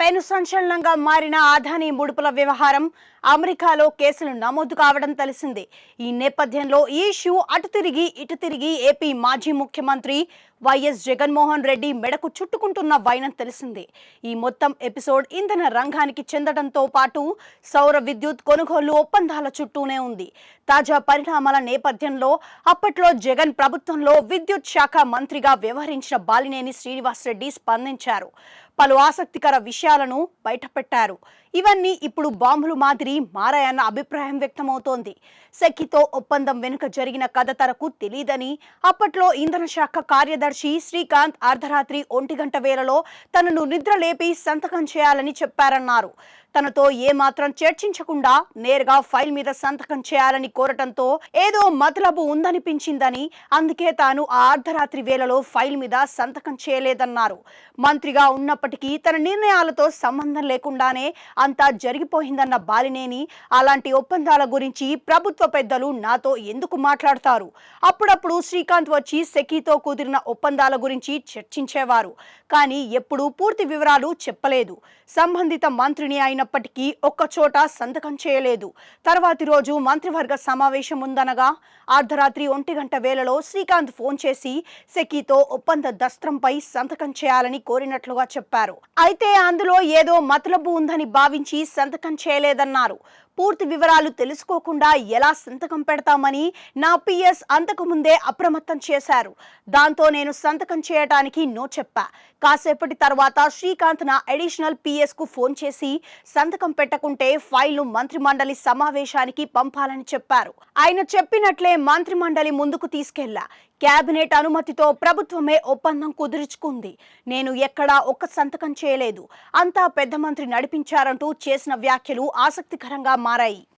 పెను సంచలనంగా మారిన అదానీ ముడుపుల వ్యవహారం అమెరికాలో కేసులు నమోదు కావడం తెలిసిందే. ఈ నేపథ్యంలో ఈ ఇష్యూ అటు తిరిగి ఇటు తిరిగి ఏపీ మాజీ ముఖ్యమంత్రి వైఎస్ జగన్మోహన్ రెడ్డి మెడకు చుట్టుకుంటున్న వైనం తెలిసిందే. ఈ మొత్తం ఎపిసోడ్ ఇంధన రంగానికి చెందడంతో పాటు సౌర విద్యుత్ కొనుగోలు ఒప్పందాల చుట్టూనే ఉంది. తాజా పరిణామాల నేపథ్యంలో అప్పట్లో జగన్ ప్రభుత్వంలో విద్యుత్ శాఖ మంత్రిగా వ్యవహరించిన బాలినేని శ్రీనివాసరెడ్డి స్పందించారు. పలు ఆసక్తికర విషయాలను బయటపెట్టారు. ఇవన్నీ ఇప్పుడు బాంబులు మాదిరి మారాయన్న అభిప్రాయం వ్యక్తమవుతోంది. సెక్కితో ఒప్పందం వెనుక జరిగిన కథ తనకు తెలియదని, అప్పట్లో ఇంధన శాఖ కార్యదర్శి శ్రీకాంత్ అర్ధరాత్రి 1 గంట వేళలో తనను నిద్రలేపి సంతకం చేయాలని చెప్పారన్నారు. తనతో ఏమాత్రం చర్చించకుండా నేరుగా ఫైల్ మీద సంతకం చేయాలని కోరటంతో ఏదో మతలబు ఉందనిపించిందని, అందుకే తాను ఆ అర్ధరాత్రి వేళలో ఫైల్ మీద సంతకం చేయలేదన్నారు. మంత్రిగా ఉన్నప్పటికీ తన నిర్ణయాలతో సంబంధం లేకుండానే అంతా జరిగిపోయిందన్న బాలినేని, అలాంటి ఒప్పందాల గురించి ప్రభుత్వ పెద్దలు నాతో ఎందుకు మాట్లాడతారు? అప్పుడప్పుడు శ్రీకాంత్ వచ్చి సెకీతో కుదిరిన ఒప్పందాల గురించి చర్చించేవారు, కానీ ఎప్పుడూ పూర్తి వివరాలు చెప్పలేదు. సంబంధిత మంత్రిని అయినప్పటికీ ఒక్కచోట సంతకం చేయలేదు. తర్వాతి రోజు మంత్రివర్గ సమావేశం ఉందనగా అర్ధరాత్రి 1 గంట వేళలో శ్రీకాంత్ ఫోన్ చేసి సెకీతో ఒప్పంద దస్త్రంపై సంతకం చేయాలని కోరినట్లుగా చెప్పారు. అయితే అందులో ఏదో మతలబు ఉందని భావించి సంతకం చేయలేదన్నారు. పూర్తి వివరాలు తెలుసుకోకుండా ఎలా సంతకం పెడతామని నా పిఎస్ అంతకుముందే అప్రమత్తం చేశారు. దాంతో నేను సంతకం చేయడానికి నో చెప్పా. కాసేపటి తర్వాత శ్రీకాంత్ నా అడిషనల్ పిఎస్ కు ఫోన్ చేసి సంతకం పెట్టకుంటే ఫైల్ను మంత్రిమండలి సమావేశానికి పంపాలని చెప్పారు. ఆయన చెప్పినట్లే మంత్రిమండలి ముందుకు తీసుకెళ్లా. కేబినెట్ అనుమతితో ప్రభుత్వమే ఒప్పందం కుదుర్చుకుంది. నేను ఎక్కడా ఒక్క సంతకం చేయలేదు. అంతా పెద్ద మంత్రి నడిపించారంటూ చేసిన వ్యాఖ్యలు ఆసక్తికరంగా మారాయి.